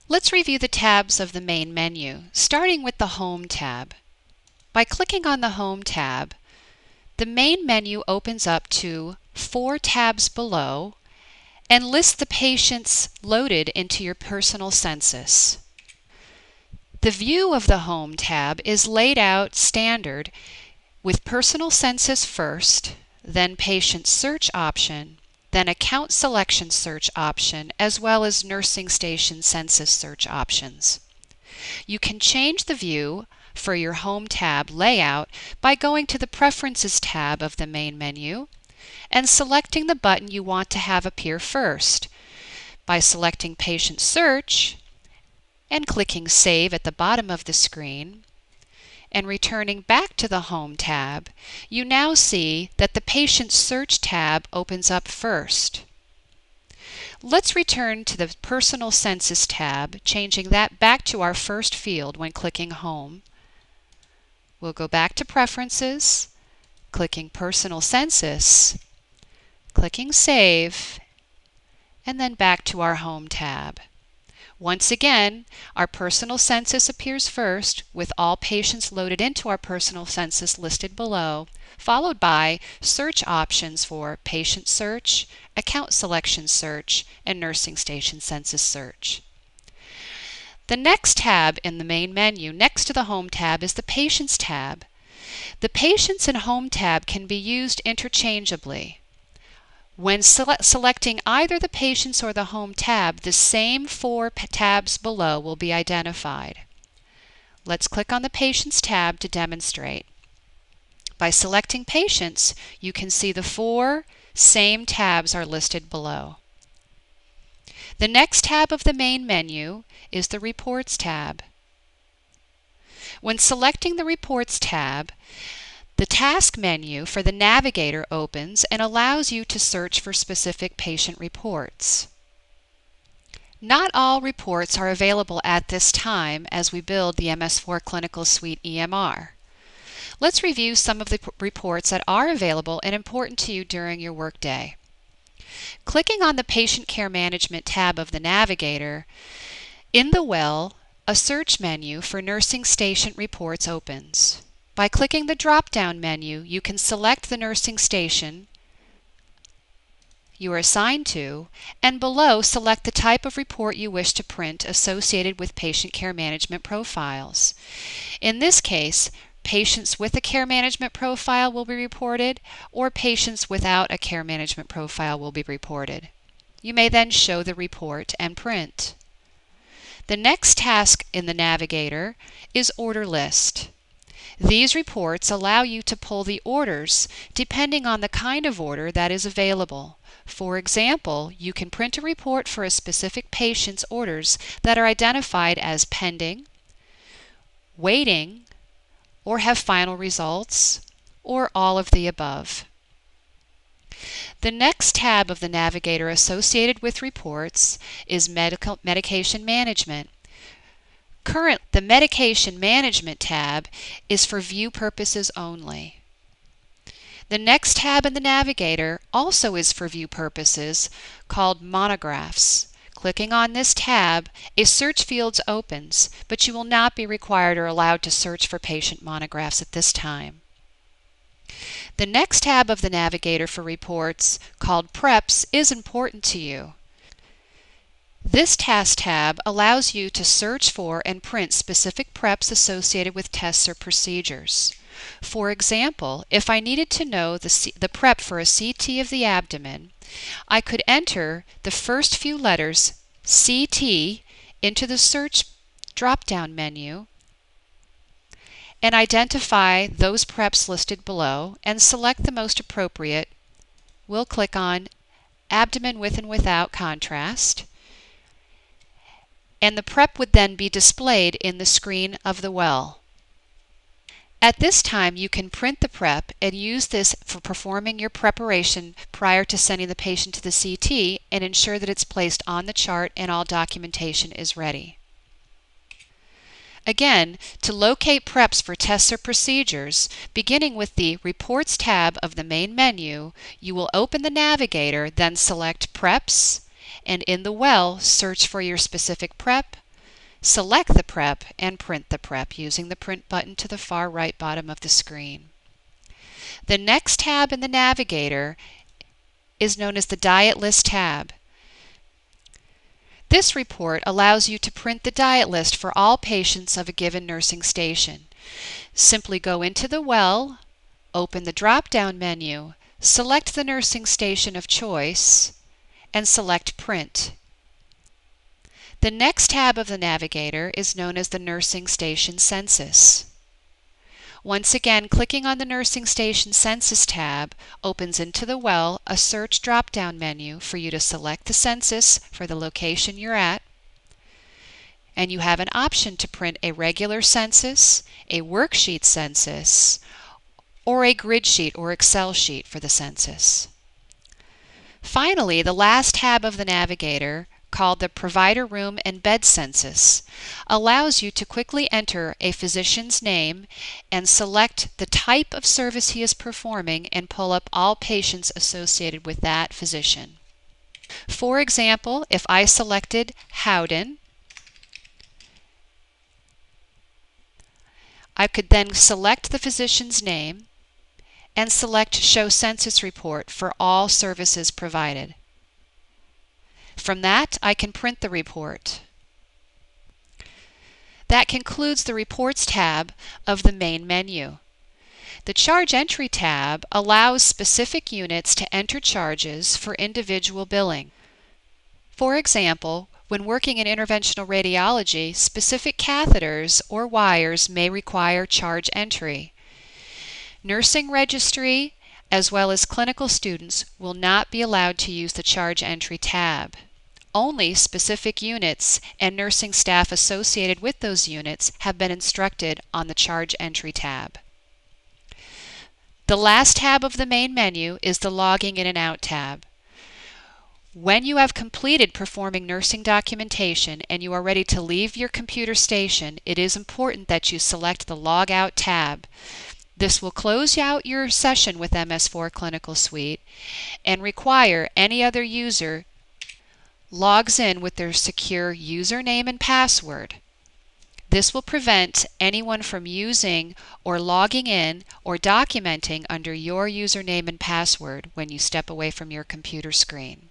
Let's review the tabs of the main menu, starting with the Home tab. By clicking on the Home tab, the main menu opens up to 4 tabs below and lists the patients loaded into your personal census. The view of the Home tab is laid out standard with Personal Census first, then Patient Search option, then Account Selection Search option, as well as Nursing Station Census Search options. You can change the view for your Home tab layout by going to the Preferences tab of the main menu and selecting the button you want to have appear first. By selecting Patient Search and clicking Save at the bottom of the screen and returning back to the Home tab, you now see that the Patient Search tab opens up first. Let's return to the Personal Census tab, changing that back to our first field when clicking Home. We'll go back to Preferences, clicking Personal Census, clicking Save, and then back to our Home tab. Once again, our personal census appears first, with all patients loaded into our personal census listed below, followed by search options for Patient Search, Account Selection Search, and Nursing Station Census Search. The next tab in the main menu next to the Home tab is the Patients tab. The Patients and Home tab can be used interchangeably. When selecting either the Patients or the Home tab, the same 4 tabs below will be identified. Let's click on the Patients tab to demonstrate. By selecting Patients, you can see the 4 same tabs are listed below. The next tab of the main menu is the Reports tab. When selecting the Reports tab, the task menu for the navigator opens and allows you to search for specific patient reports. Not all reports are available at this time as we build the MS4 Clinical Suite EMR. Let's review some of the reports that are available and important to you during your workday. Clicking on the Patient Care Management tab of the navigator, in the well, a search menu for nursing station reports opens. By clicking the drop-down menu, you can select the nursing station you are assigned to, and below select the type of report you wish to print associated with patient care management profiles. In this case, patients with a care management profile will be reported, or patients without a care management profile will be reported. You may then show the report and print. The next task in the navigator is Order List. These reports allow you to pull the orders depending on the kind of order that is available. For example, you can print a report for a specific patient's orders that are identified as pending, waiting, or have final results, or all of the above. The next tab of the navigator associated with reports is Medication Management. The Medication Management tab is for view purposes only. The next tab in the navigator also is for view purposes, called Monographs. Clicking on this tab, a search field opens, but you will not be required or allowed to search for patient monographs at this time. The next tab of the navigator for reports, called Preps, is important to you. This Task tab allows you to search for and print specific preps associated with tests or procedures. For example, if I needed to know the prep for a CT of the abdomen, I could enter the first few letters CT into the search drop-down menu and identify those preps listed below and select the most appropriate. We'll click on Abdomen with and without contrast, and the prep would then be displayed in the screen of the well. At this time, you can print the prep and use this for performing your preparation prior to sending the patient to the CT and ensure that it's placed on the chart and all documentation is ready. Again, to locate preps for tests or procedures, beginning with the Reports tab of the main menu, you will open the navigator, then select Preps, and in the well, search for your specific prep, select the prep and print the prep using the print button to the far right bottom of the screen. The next tab in the navigator is known as the Diet List tab. This report allows you to print the diet list for all patients of a given nursing station. Simply go into the well, open the drop-down menu, select the nursing station of choice, and select Print. The next tab of the navigator is known as the Nursing Station Census. Once again, clicking on the Nursing Station Census tab opens into the well a search drop-down menu for you to select the census for the location you're at, and you have an option to print a regular census, a worksheet census, or a grid sheet or Excel sheet for the census. Finally, the last tab of the navigator, called the Provider Room and Bed Census, allows you to quickly enter a physician's name and select the type of service he is performing and pull up all patients associated with that physician. For example, if I selected Howden, I could then select the physician's name and select Show Census Report for all services provided. From that, I can print the report. That concludes the Reports tab of the main menu. The Charge Entry tab allows specific units to enter charges for individual billing. For example, when working in interventional radiology, specific catheters or wires may require charge entry. Nursing registry, as well as clinical students, will not be allowed to use the Charge Entry tab. Only specific units and nursing staff associated with those units have been instructed on the Charge Entry tab. The last tab of the main menu is the Logging In and Out tab. When you have completed performing nursing documentation and you are ready to leave your computer station, it is important that you select the Log Out tab. This will close out your session with MS4 Clinical Suite and require any other user logs in with their secure username and password. This will prevent anyone from using or logging in or documenting under your username and password when you step away from your computer screen.